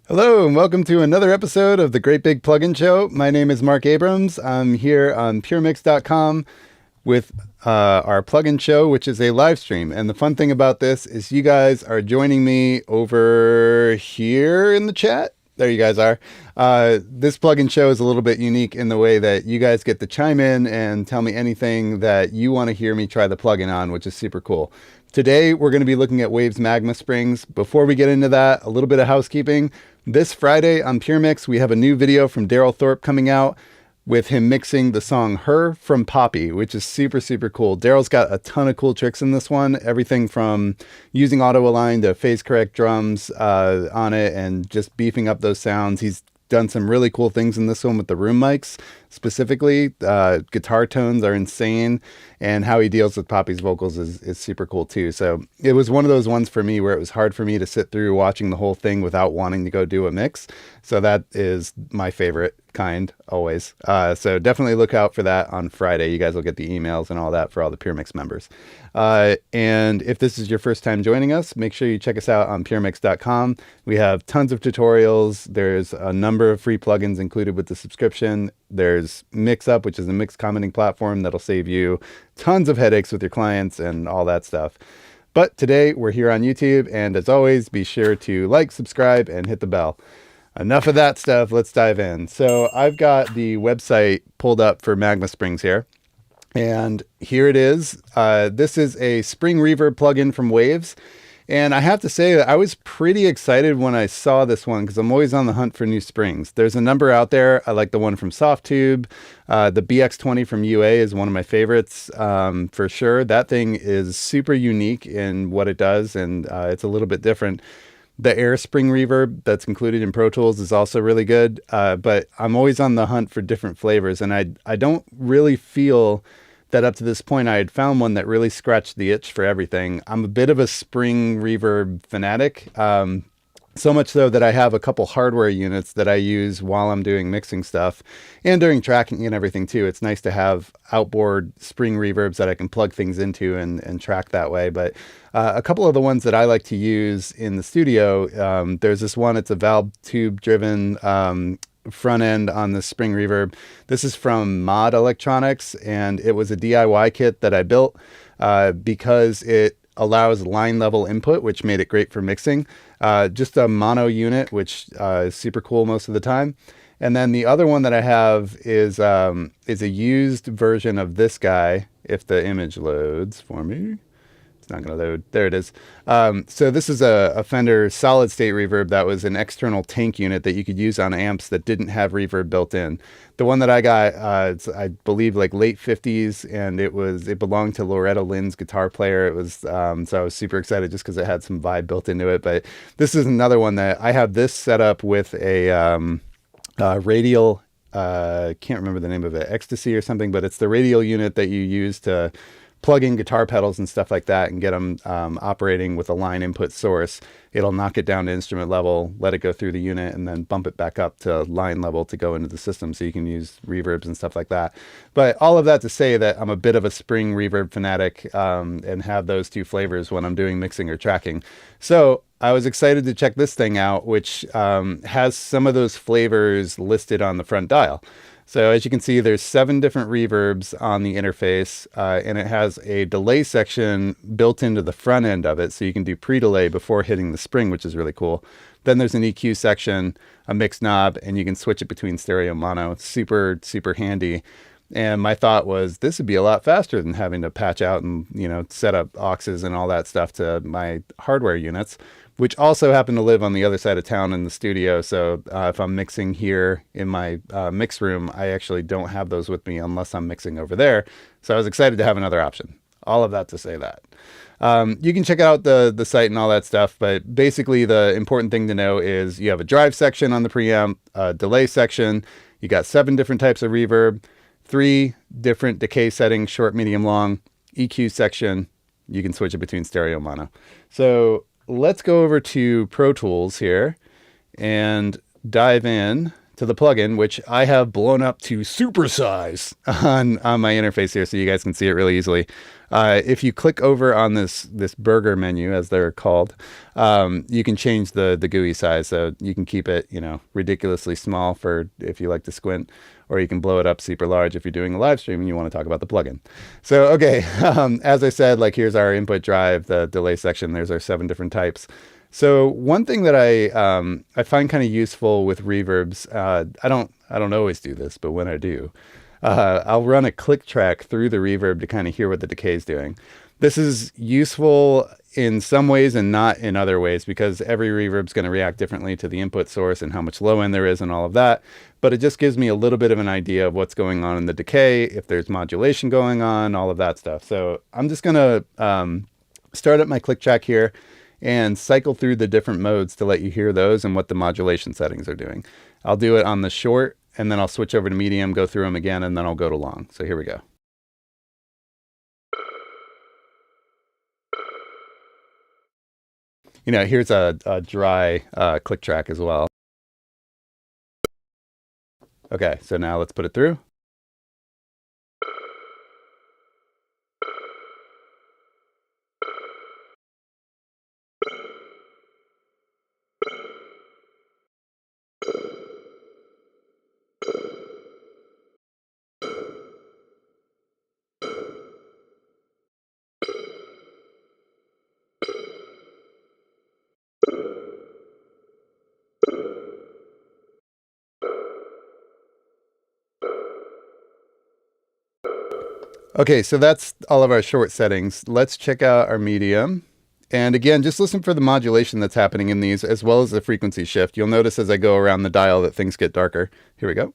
Hello and welcome to another episode of the Great Big Plugin Show. My name is Mark Abrams. I'm here on Puremix.com with our plugin show, which is a live stream. And the fun thing about this is you guys are joining me over here in the chat. There you guys are. This plugin show is a little bit unique in the way that you guys get to chime in and tell me anything that you want to hear me try the plugin on, which is super cool. Today, we're going to be looking at Waves Magma Springs. Before we get into that, a little bit of housekeeping. This Friday on Puremix, we have a new video from Daryl Thorpe coming out with him mixing the song Her from Poppy, which is super, super cool. Daryl's got a ton of cool tricks in this one. Everything from using auto-align to phase correct drums on it and just beefing up those sounds. He's done some really cool things in this one with the room mics specifically. Guitar tones are insane, and how he deals with Poppy's vocals is super cool too. So it was one of those ones for me where it was hard for me to sit through watching the whole thing without wanting to go do a mix. So that is my favorite kind always. So definitely look out for that on Friday. You guys will get the emails and all that for all the Puremix members. And if this is your first time joining us, make sure you check us out on Puremix.com. We have tons of tutorials. There's a number of free plugins included with the subscription. There's Mixup, which is a mix commenting platform that'll save you tons of headaches with your clients and all that stuff. But today we're here on YouTube, and as always, be sure to like, subscribe, and hit the bell. Enough of that stuff. Let's dive in. So I've got the website pulled up for Magma Springs here, and here it is. This is a spring reverb plugin from Waves. And I have to say that I was pretty excited when I saw this one because I'm always on the hunt for new springs. There's a number out there. I like the one from Softtube. The BX20 from UA is one of my favorites for sure. That thing is super unique in what it does, and it's a little bit different. The Air Spring Reverb that's included in Pro Tools is also really good, but I'm always on the hunt for different flavors, and I don't really feel that up to this point I had found one that really scratched the itch for everything. I'm a bit of a spring reverb fanatic, so much so that I have a couple hardware units that I use while I'm doing mixing stuff and during tracking and everything too. It's nice to have outboard spring reverbs that I can plug things into and track that way. But a couple of the ones that I like to use in the studio, there's this one, it's a valve tube driven front end on the spring reverb. This is from Mod Electronics, and it was a DIY kit that I built because it allows line level input, which made it great for mixing. Just a mono unit, which is super cool most of the time. And then the other one that I have is a used version of this guy. If the image loads for me. Not going to load. There it is. So this is a Fender solid state reverb that was an external tank unit that you could use on amps that didn't have reverb built in. The one that I got, it's, I believe like late 50s, and it belonged to Loretta Lynn's guitar player. It was, so I was super excited just because it had some vibe built into it. But this is another one that I have this set up with a radial, can't remember the name of it, Ecstasy or something, but it's the radial unit that you use to plug in guitar pedals and stuff like that and get them operating with a line input source. It'll knock it down to instrument level, let it go through the unit, and then bump it back up to line level to go into the system so you can use reverbs and stuff like that. But all of that to say that I'm a bit of a spring reverb fanatic and have those two flavors when I'm doing mixing or tracking. So I was excited to check this thing out, which has some of those flavors listed on the front dial. So as you can see, there's 7 different reverbs on the interface, and it has a delay section built into the front end of it, so you can do pre-delay before hitting the spring, which is really cool. Then there's an EQ section, a mix knob, and you can switch it between stereo and mono. It's super, super handy. And my thought was this would be a lot faster than having to patch out and, set up auxes and all that stuff to my hardware units, which also happen to live on the other side of town in the studio. So if I'm mixing here in my mix room, I actually don't have those with me unless I'm mixing over there. So I was excited to have another option. All of that to say that. You can check out the site and all that stuff, but basically the important thing to know is you have a drive section on the preamp, a delay section, you got 7 different types of reverb, 3 different decay settings, short, medium, long, EQ section. You can switch it between stereo and mono. So let's go over to Pro Tools here and dive in to the plugin, which I have blown up to supersize on my interface here so you guys can see it really easily. If you click over on this burger menu, as they're called, you can change the GUI size. So you can keep it, ridiculously small for if you like to squint, or you can blow it up super large if you're doing a live stream and you want to talk about the plugin. So, okay, as I said, like here's our input drive, the delay section. There's our 7 different types. So one thing that I find kind of useful with reverbs, I don't always do this, but when I do, I'll run a click track through the reverb to kind of hear what the decay is doing. This is useful in some ways and not in other ways, because every reverb is going to react differently to the input source and how much low end there is and all of that. But it just gives me a little bit of an idea of what's going on in the decay, if there's modulation going on, all of that stuff. So I'm just going to start up my click track here and cycle through the different modes to let you hear those and what the modulation settings are doing. I'll do it on the short, and then I'll switch over to medium, go through them again, and then I'll go to long. So here we go. Here's a dry click track as well. Okay, so now let's put it through. Okay, so that's all of our short settings. Let's check out our medium. And again, just listen for the modulation that's happening in these, as well as the frequency shift. You'll notice as I go around the dial that things get darker. Here we go.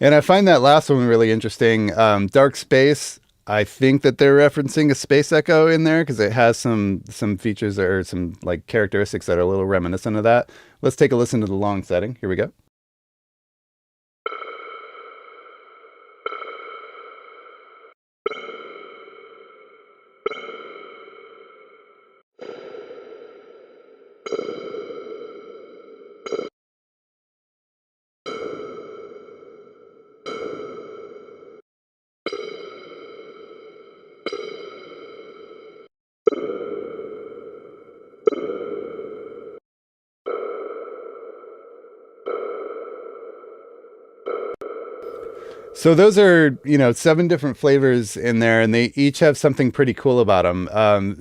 And I find that last one really interesting. Dark Space, I think that they're referencing a space echo in there because it has some features or some like characteristics that are a little reminiscent of that. Let's take a listen to the long setting. Here we go. So those are, 7 different flavors in there, and they each have something pretty cool about them.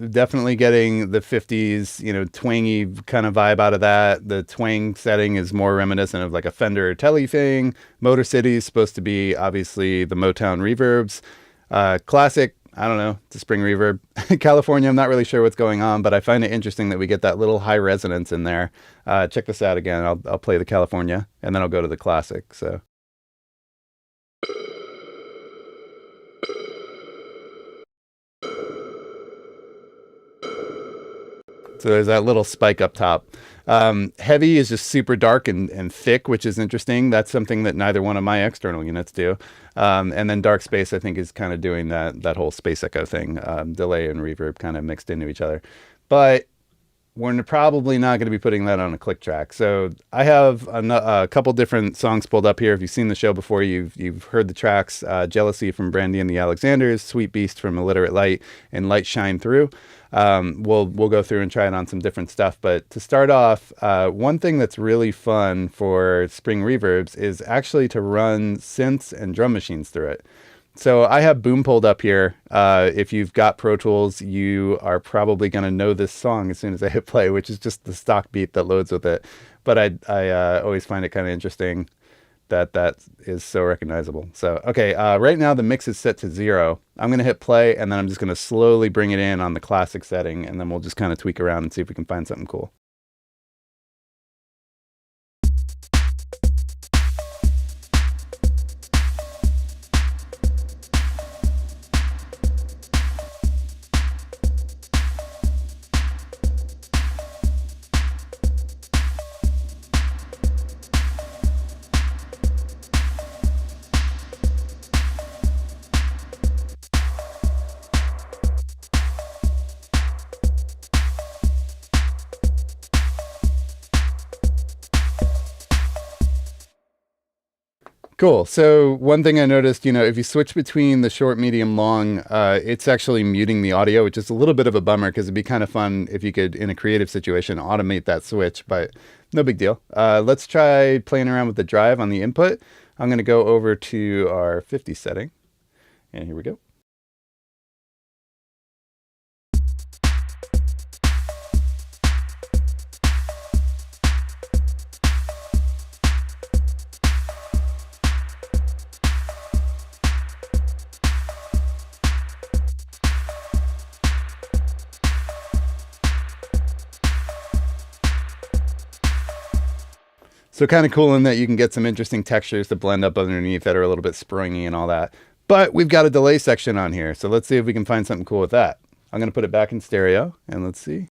Definitely getting the 50s, twangy kind of vibe out of that. The twang setting is more reminiscent of like a Fender or Tele thing. Motor City is supposed to be obviously the Motown reverbs. Classic, I don't know, it's a spring reverb. California, I'm not really sure what's going on, but I find it interesting that we get that little high resonance in there. Check this out again. I'll play the California, and then I'll go to the classic. So. So there's that little spike up top. Heavy is just super dark and thick, which is interesting. That's something that neither one of my external units do. And then Dark Space, I think, is kind of doing that whole space echo thing, delay and reverb kind of mixed into each other. But we're probably not going to be putting that on a click track. So I have a couple different songs pulled up here. If you've seen the show before, you've heard the tracks, Jealousy from Brandy and the Alexanders, Sweet Beast from Illiterate Light, and Light Shine Through. We'll go through and try it on some different stuff. But to start off, one thing that's really fun for Spring Reverbs is actually to run synths and drum machines through it. So I have Boom pulled up here. If you've got Pro Tools, you are probably going to know this song as soon as I hit play, which is just the stock beat that loads with it. But I always find it kind of interesting that is so recognizable. So, okay, right now the mix is set to 0. I'm going to hit play, and then I'm just going to slowly bring it in on the classic setting, and then we'll just kind of tweak around and see if we can find something cool. Cool. So one thing I noticed, if you switch between the short, medium, long, it's actually muting the audio, which is a little bit of a bummer because it'd be kind of fun if you could, in a creative situation, automate that switch, but no big deal. Let's try playing around with the drive on the input. I'm going to go over to our 50 setting, and here we go. So kind of cool in that you can get some interesting textures to blend up underneath that are a little bit springy and all that. But we've got a delay section on here. So let's see if we can find something cool with that. I'm going to put it back in stereo and let's see.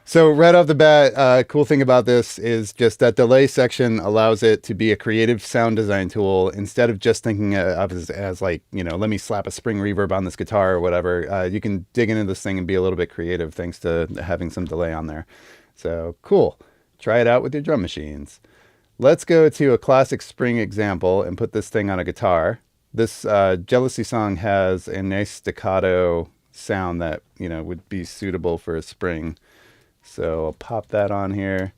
So right off the bat, cool thing about this is just that delay section allows it to be a creative sound design tool instead of just thinking of it as like, let me slap a spring reverb on this guitar or whatever. You can dig into this thing and be a little bit creative thanks to having some delay on there. So cool. Try it out with your drum machines. Let's go to a classic spring example and put this thing on a guitar. This Jealousy song has a nice staccato sound that, would be suitable for a spring. So I'll pop that on here.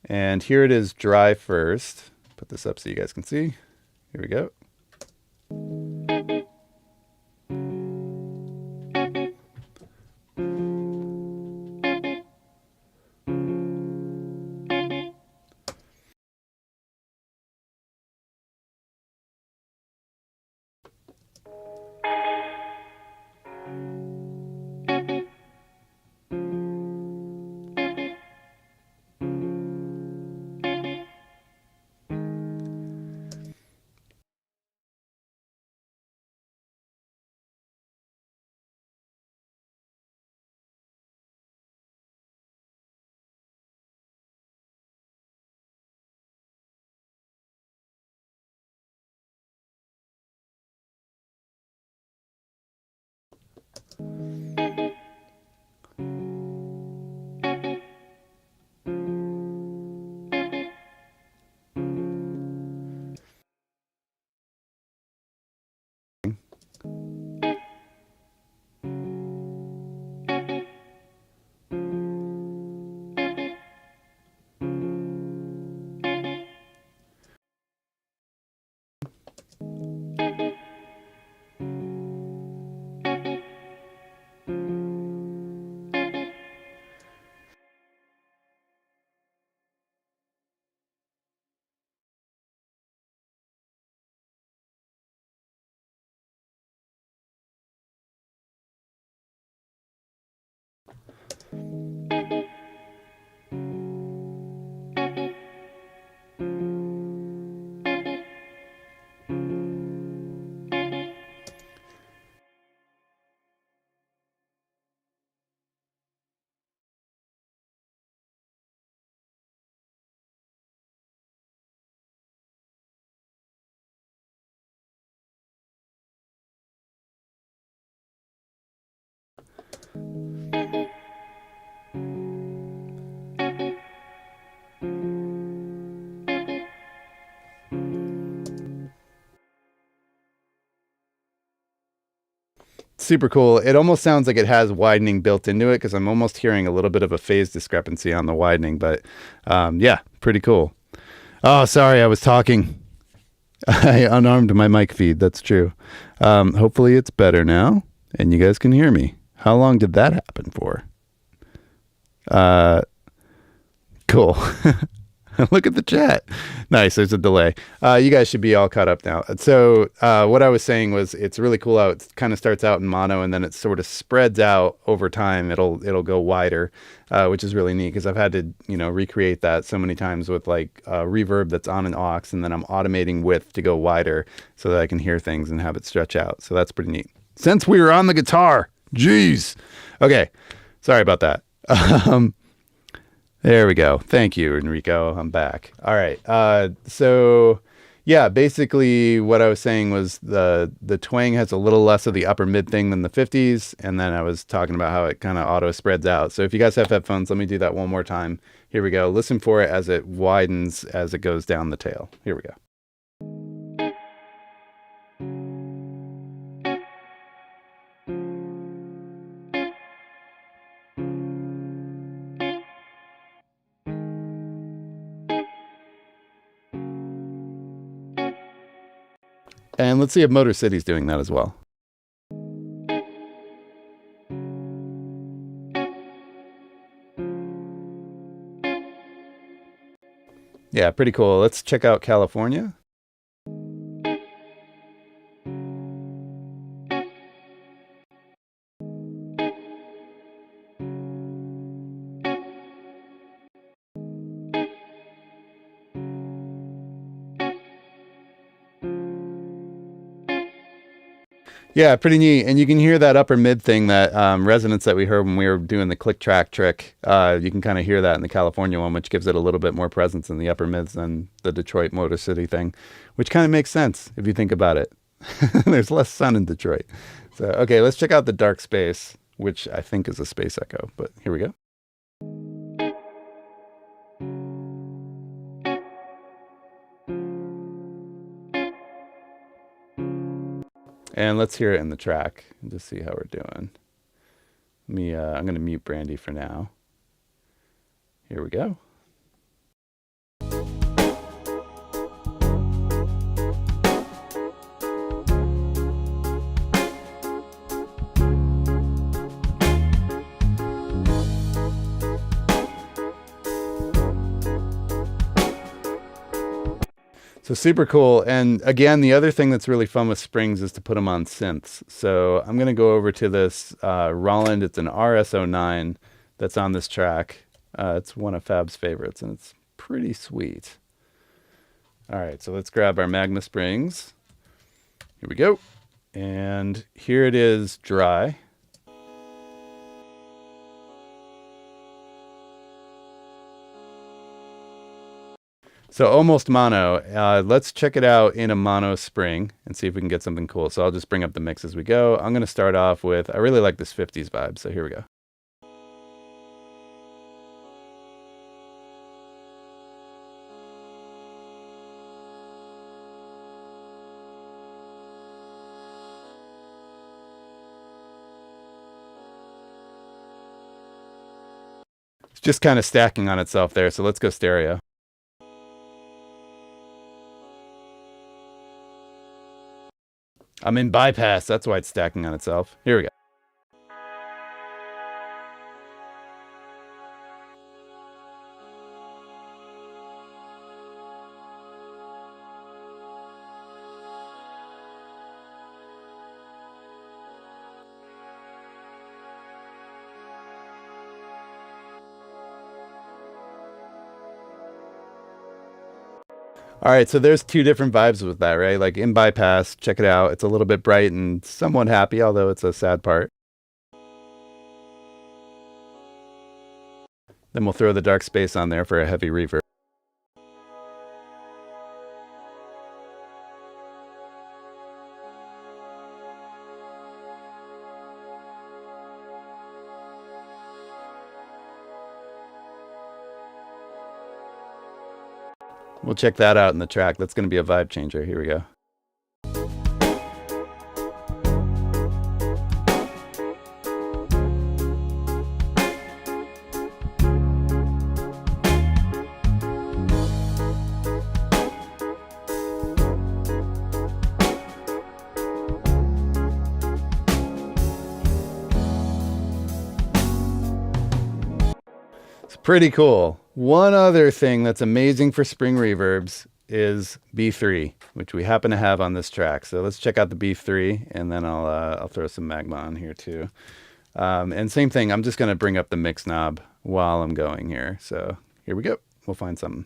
And here it is dry first. Put this up so you guys can see. Here we go. Super cool. It almost sounds like it has widening built into it because I'm almost hearing a little bit of a phase discrepancy on the widening, but yeah, pretty cool. Oh, sorry, I was talking. I unarmed my mic feed. That's true. Hopefully it's better now and you guys can hear me. How long did that happen for? Cool. Look at the chat. Nice. There's a delay. You guys should be all caught up now. So what I was saying was it's really cool how it kind of starts out in mono and then it sort of spreads out over time. It'll go wider, which is really neat because I've had to, recreate that so many times with like reverb that's on an aux, and then I'm automating width to go wider so that I can hear things and have it stretch out. So that's pretty neat. Since we were on the guitar, jeez. Okay. Sorry about that. There we go. Thank you, Enrico. I'm back. All right. So yeah, basically what I was saying was the twang has a little less of the upper mid thing than the 50s. And then I was talking about how it kind of auto spreads out. So if you guys have headphones, let me do that one more time. Here we go. Listen for it as it widens as it goes down the tail. Here we go. And let's see if Motor City's doing that as well. Yeah, pretty cool. Let's check out California. Yeah, pretty neat. And you can hear that upper mid thing, that resonance that we heard when we were doing the click track trick. You can kind of hear that in the California one, which gives it a little bit more presence in the upper mids than the Detroit Motor City thing, which kind of makes sense if you think about it. There's less sun in Detroit. So, okay, let's check out the dark space, which I think is a space echo, but here we go. And let's hear it in the track and just see how we're doing. I'm going to mute Brandy for now. Here we go. So super cool. And again, the other thing that's really fun with Springs is to put them on synths. So I'm going to go over to this Roland. It's an RS09 that's on this track. It's one of Fab's favorites, and it's pretty sweet. All right, so let's grab our Magma Springs. Here we go. And here it is dry. So almost mono. Let's check it out in a mono spring and see if we can get something cool. So I'll just bring up the mix as we go. I'm going to start off with, I really like this 50s vibe. So here we go. It's just kind of stacking on itself there. So let's go stereo. I'm in bypass. That's why it's stacking on itself. Here we go. All right, so there's two different vibes with that, right? Like in bypass, check it out. It's a little bit bright and somewhat happy, although it's a sad part. Then we'll throw the dark space on there for a heavy reverb. We'll check that out in the track. That's going to be a vibe changer. Here we go. It's pretty cool. One other thing that's amazing for spring reverbs is B3, which we happen to have on this track. So let's check out the B3, and then I'll throw some Magma on here too. And same thing, I'm just going to bring up the mix knob while I'm going here. So here we go. We'll find something.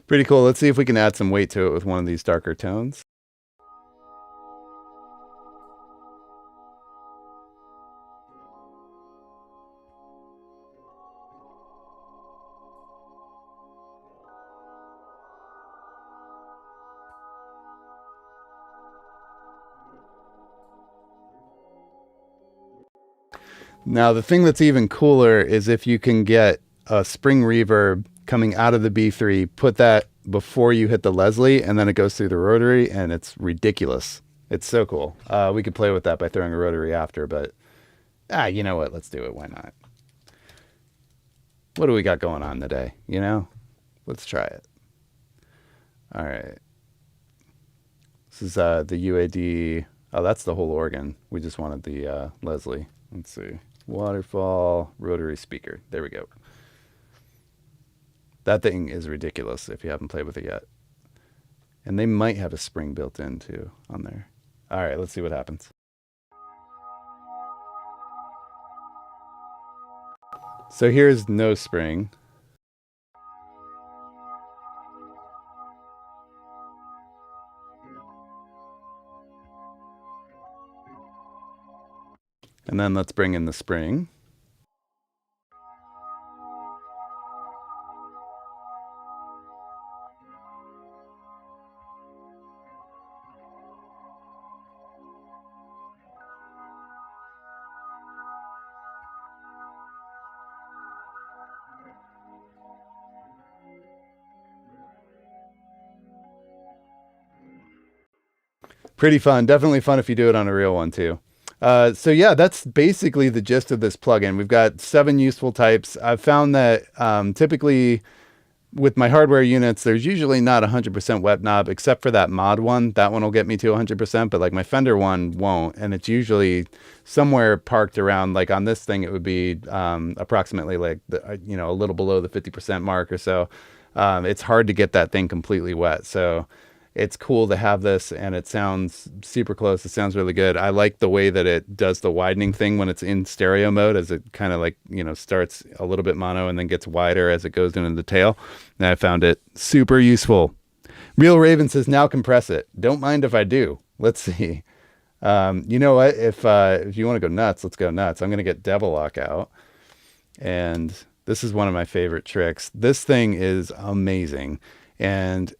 Pretty cool. Let's see if we can add some weight to it with one of these darker tones. Now, the thing that's even cooler is if you can get a spring reverb coming out of the B3, put that before you hit the Leslie, and then it goes through the rotary, and it's ridiculous. It's so cool. We could play with that by throwing a rotary after, but you know what? Let's do it. Why not? What do we got going on today? You know? Let's try it. All right. This is the UAD. Oh, that's the whole organ. We just wanted the Leslie. Let's see. Waterfall rotary speaker. There we go. That thing is ridiculous if you haven't played with it yet. And they might have a spring built in too on there. All right, let's see what happens. So here's no spring. And then let's bring in the spring. Pretty fun. Definitely fun if you do it on a real one too. So yeah, that's basically the gist of this plugin. We've got 7 useful types. I've found that typically with my hardware units, there's usually not 100% wet knob, except for that mod one. That one will get me to 100%, but like my Fender one won't. And it's usually somewhere parked around, like on this thing, it would be approximately like, a little below the 50% mark or so. It's hard to get that thing completely wet. So it's cool to have this, and it sounds super close. It sounds really good. I like the way that it does the widening thing when it's in stereo mode, as it kind of like, starts a little bit mono and then gets wider as it goes into the tail. And I found it super useful. Real Raven says, now compress it. Don't mind if I do. Let's see. You know what? If you want to go nuts, let's go nuts. I'm going to get Devil Lock out. And this is one of my favorite tricks. This thing is amazing. And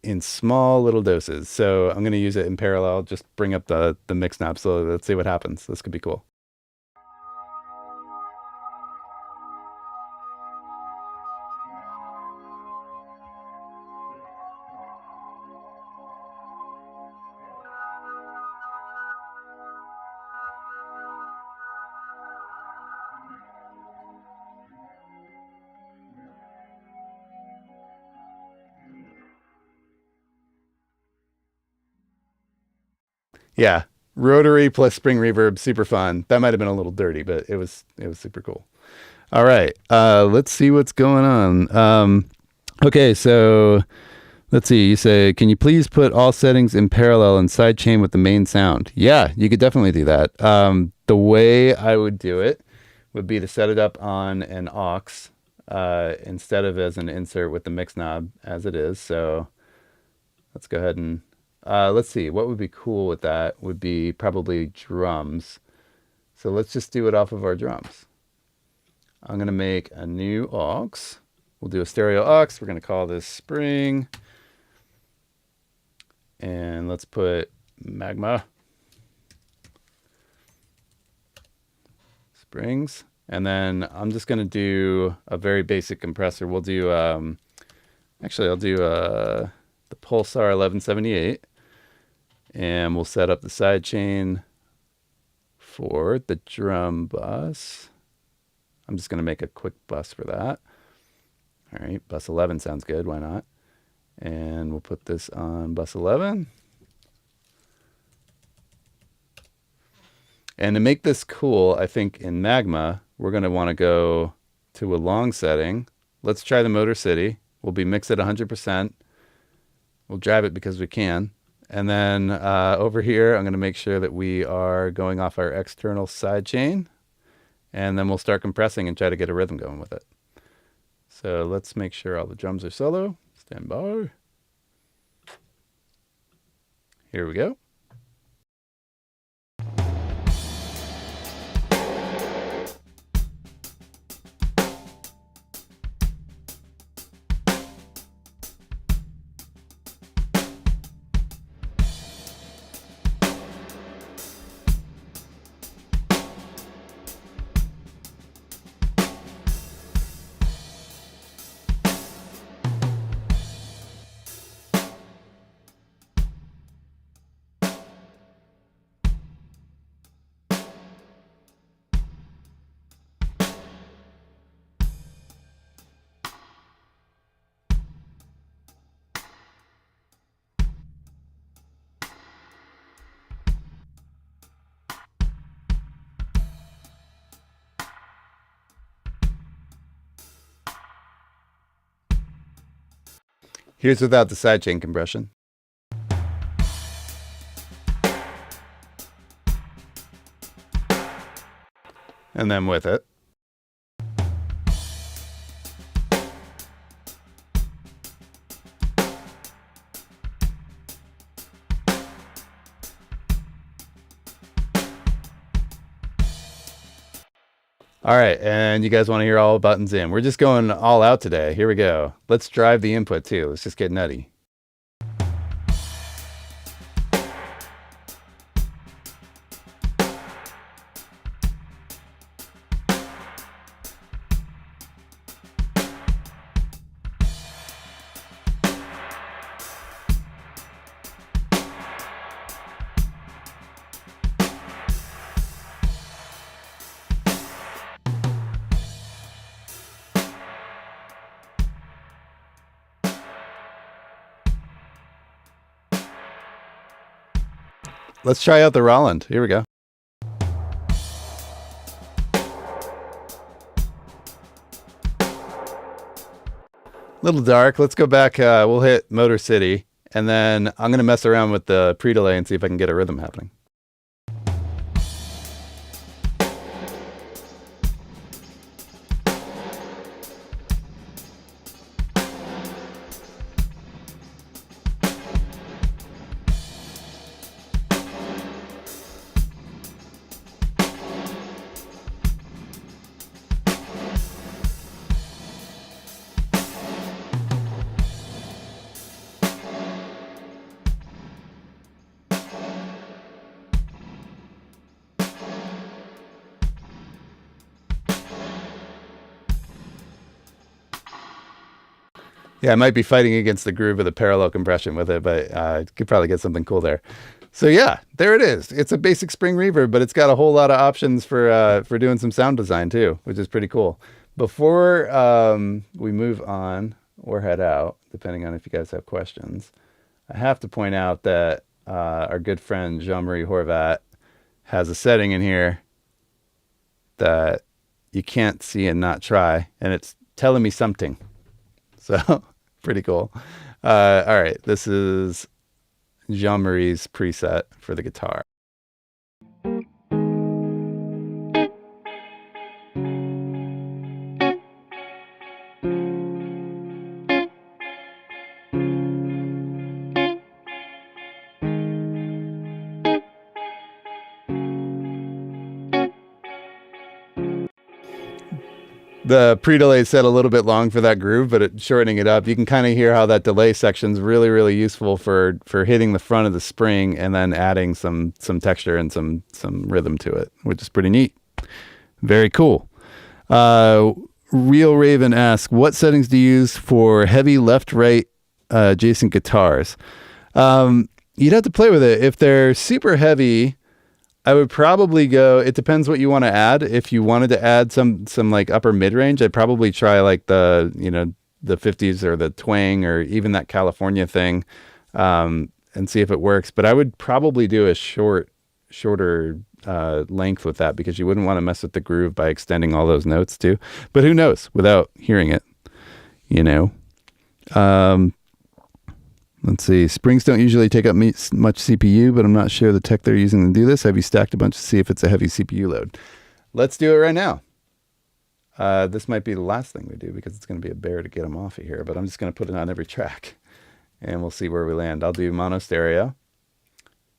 in small little doses. So I'm going to use it in parallel, just bring up the mix knob. So let's see what happens. This could be cool. Yeah. Rotary plus spring reverb, super fun. That might have been a little dirty, but it was super cool. All right. Let's see what's going on. Okay, so let's see. You say, can you please put all settings in parallel and sidechain with the main sound? Yeah, you could definitely do that. The way I would do it would be to set it up on an aux instead of as an insert with the mix knob as it is. So let's go ahead and let's see. What would be cool with that would be probably drums. So let's just do it off of our drums. I'm going to make a new aux. We'll do a stereo aux. We're going to call this spring. And let's put Magma Springs. And then I'm just going to do a very basic compressor. We'll do, actually, I'll do the Pulsar 1178. And we'll set up the side chain for the drum bus. I'm just going to make a quick bus for that. All right, bus 11 sounds good. Why not? And we'll put this on bus 11. And to make this cool, I think in Magma, we're going to want to go to a long setting. Let's try the Motor City. We'll be mixed at 100%. We'll drive it because we can. And then over here, I'm going to make sure that we are going off our external side chain. And then we'll start compressing and try to get a rhythm going with it. So let's make sure all the drums are solo. Stand by. Here we go. Here's without the sidechain compression. And then with it. All right, and you guys want to hear all buttons in. We're just going all out today. Here we go. Let's drive the input too. Let's just get nutty. Let's try out the Roland. Here we go. Little dark. Let's go back. We'll hit Motor City. And then I'm going to mess around with the pre-delay and see if I can get a rhythm happening. Yeah, I might be fighting against the groove of the parallel compression with it, but could probably get something cool there. So yeah, there it is. It's a basic spring reverb, but it's got a whole lot of options for doing some sound design too, which is pretty cool. Before we move on or head out, depending on if you guys have questions, I have to point out that our good friend Jean-Marie Horvat has a setting in here that you can't see and not try, and it's telling me something. So pretty cool. All right, this is Jean-Marie's preset for the guitar. The pre-delay is set a little bit long for that groove, but shortening it up, you can kind of hear how that delay section is really, really useful for hitting the front of the spring and then adding some texture and some rhythm to it, which is pretty neat. Very cool. Real Raven asks, what settings do you use for heavy left-right adjacent guitars. You'd have to play with it. If they're super heavy, I would probably go, it depends what you want to add. If you wanted to add some like upper mid-range, I'd probably try like the 50s or the twang or even that California thing, and see if it works. But I would probably do a shorter length with that, because you wouldn't want to mess with the groove by extending all those notes too. But who knows without hearing it, Let's see. Springs don't usually take up much CPU, but I'm not sure the tech they're using to do this. Have you stacked a bunch to see if it's a heavy CPU load? Let's do it right now. This might be the last thing we do, because it's going to be a bear to get them off of here, but I'm just going to put it on every track and we'll see where we land. I'll do mono stereo.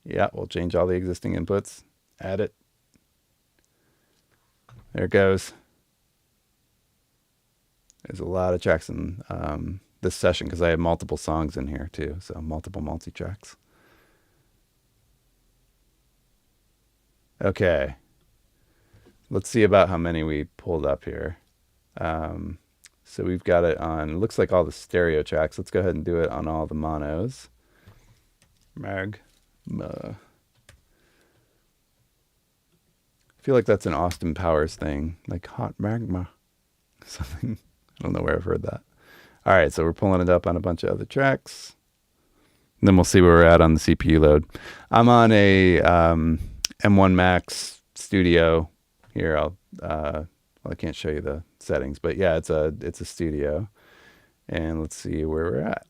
Yeah, we'll change all the existing inputs. Add it. There it goes. There's a lot of tracks in this session, because I have multiple songs in here too, so multiple multi-tracks. Okay, let's see about how many we pulled up here. So we've got it on, it looks like all the stereo tracks. Let's go ahead and do it on all the monos. Magma. I feel like that's an Austin Powers thing, like hot magma, something. I don't know where I've heard that. All right, so we're pulling it up on a bunch of other tracks. And then we'll see where we're at on the CPU load. I'm on a M1 Max Studio here. Well, I can't show you the settings, but yeah, it's a studio. And let's see where we're at.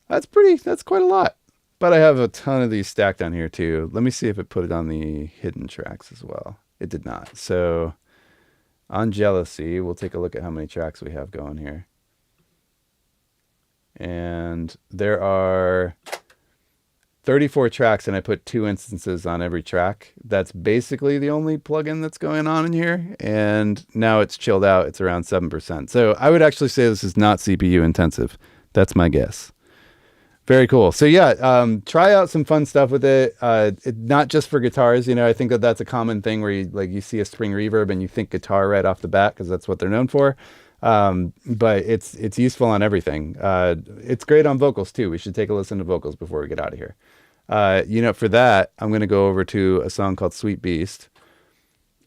That's quite a lot. But I have a ton of these stacked on here too. Let me see if it put it on the hidden tracks as well. It did not. So on Jealousy, we'll take a look at how many tracks we have going here. And there are 34 tracks, and I put 2 instances on every track. That's basically the only plugin that's going on in here. And now it's chilled out. It's around 7%. So I would actually say this is not CPU intensive. That's my guess. Very cool. So yeah, try out some fun stuff with it. Not just for guitars. I think that's a common thing where you see a spring reverb and you think guitar right off the bat, because that's what they're known for. But it's useful on everything. It's great on vocals too. We should take a listen to vocals before we get out of here. For that, I'm going to go over to a song called Sweet Beast.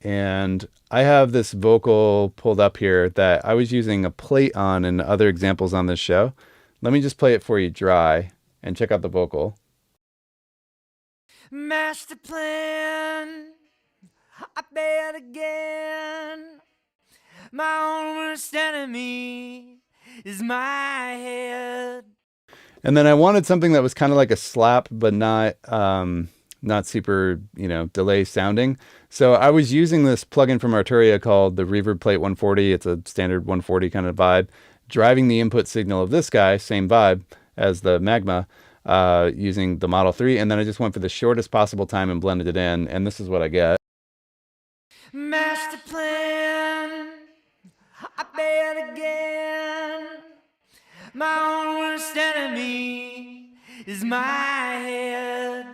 And I have this vocal pulled up here that I was using a plate on in other examples on this show. Let me just play it for you dry and check out the vocal. Master plan, I bet again. My own worst enemy is my head. And then I wanted something that was kind of like a slap, but not super, delay sounding. So I was using this plugin from Arturia called the Reverb Plate 140. It's a standard 140 kind of vibe. Driving the input signal of this guy, same vibe as the Magma, using the Model 3. And then I just went for the shortest possible time and blended it in. And this is what I get. Master plan, I bet again. My own worst enemy is my head.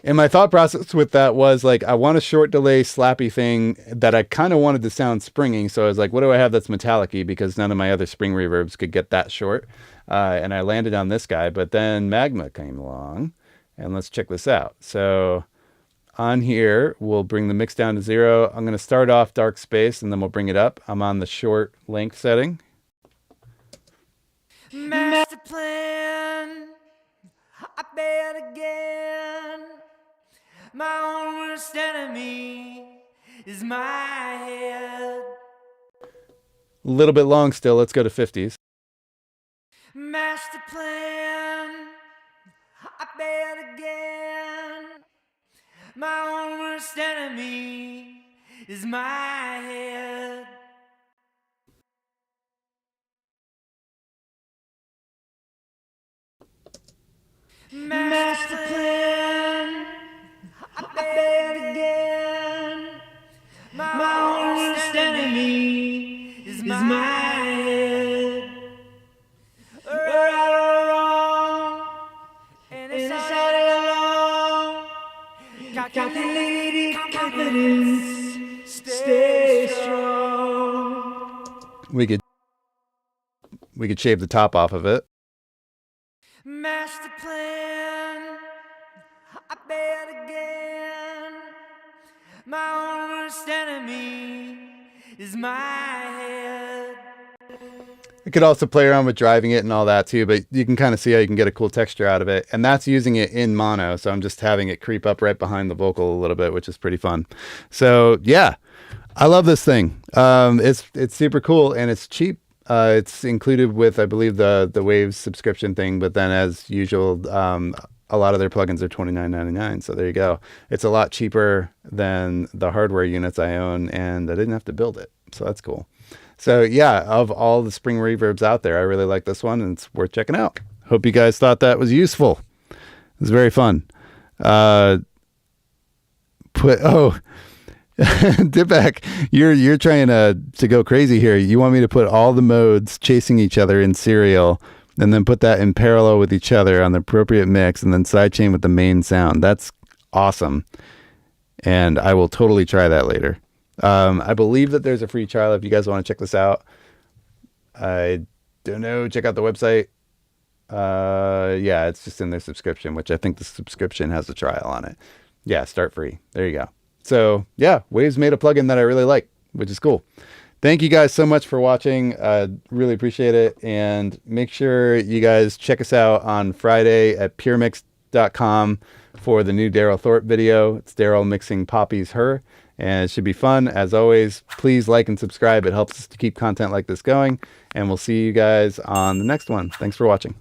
And my thought process with that was like, I want a short delay slappy thing that I kind of wanted to sound springy. So I was like, what do I have that's metallic-y? Because none of my other spring reverbs could get that short. And I landed on this guy, but then Magma came along, and let's check this out. So on here, we'll bring the mix down to 0. I'm going to start off dark space, and then we'll bring it up. I'm on the short length setting. Master plan, I bet again. My own worst enemy is my head. A little bit long still. Let's go to 50s. Master plan, I bet again. My own worst enemy is my head. Master plan, I bet again. My own worst enemy is my head. Right or wrong, and it's all along. Calculated confidence, stay strong. We could we could shave the top off of it. Master plan, I bet again. My own worst enemy is my head. I could also play around with driving it and all that too, but you can kind of see how you can get a cool texture out of it. And that's using it in mono. So I'm just having it creep up right behind the vocal a little bit, which is pretty fun. So yeah, I love this thing. It's super cool and it's cheap. It's included with, I believe, the Waves subscription thing, but then as usual, a lot of their plugins are $29.99. So there you go. It's a lot cheaper than the hardware units I own, and I didn't have to build it. So that's cool. So yeah, of all the spring reverbs out there, I really like this one, and it's worth checking out. Hope you guys thought that was useful. It was very fun. Dipback, you're trying to go crazy here. You want me to put all the modes chasing each other in serial and then put that in parallel with each other on the appropriate mix and then sidechain with the main sound. That's awesome. And I will totally try that later. I believe that there's a free trial if you guys want to check this out. I don't know. Check out the website. Yeah, it's just in their subscription, which I think the subscription has a trial on it. Yeah, start free. There you go. So yeah, Waves made a plugin that I really like, which is cool. Thank you guys so much for watching. Really appreciate it. And make sure you guys check us out on Friday at Puremix.com for the new Daryl Thorpe video. It's Daryl mixing Poppy's Her. And it should be fun. As always, please like and subscribe. It helps us to keep content like this going. And we'll see you guys on the next one. Thanks for watching.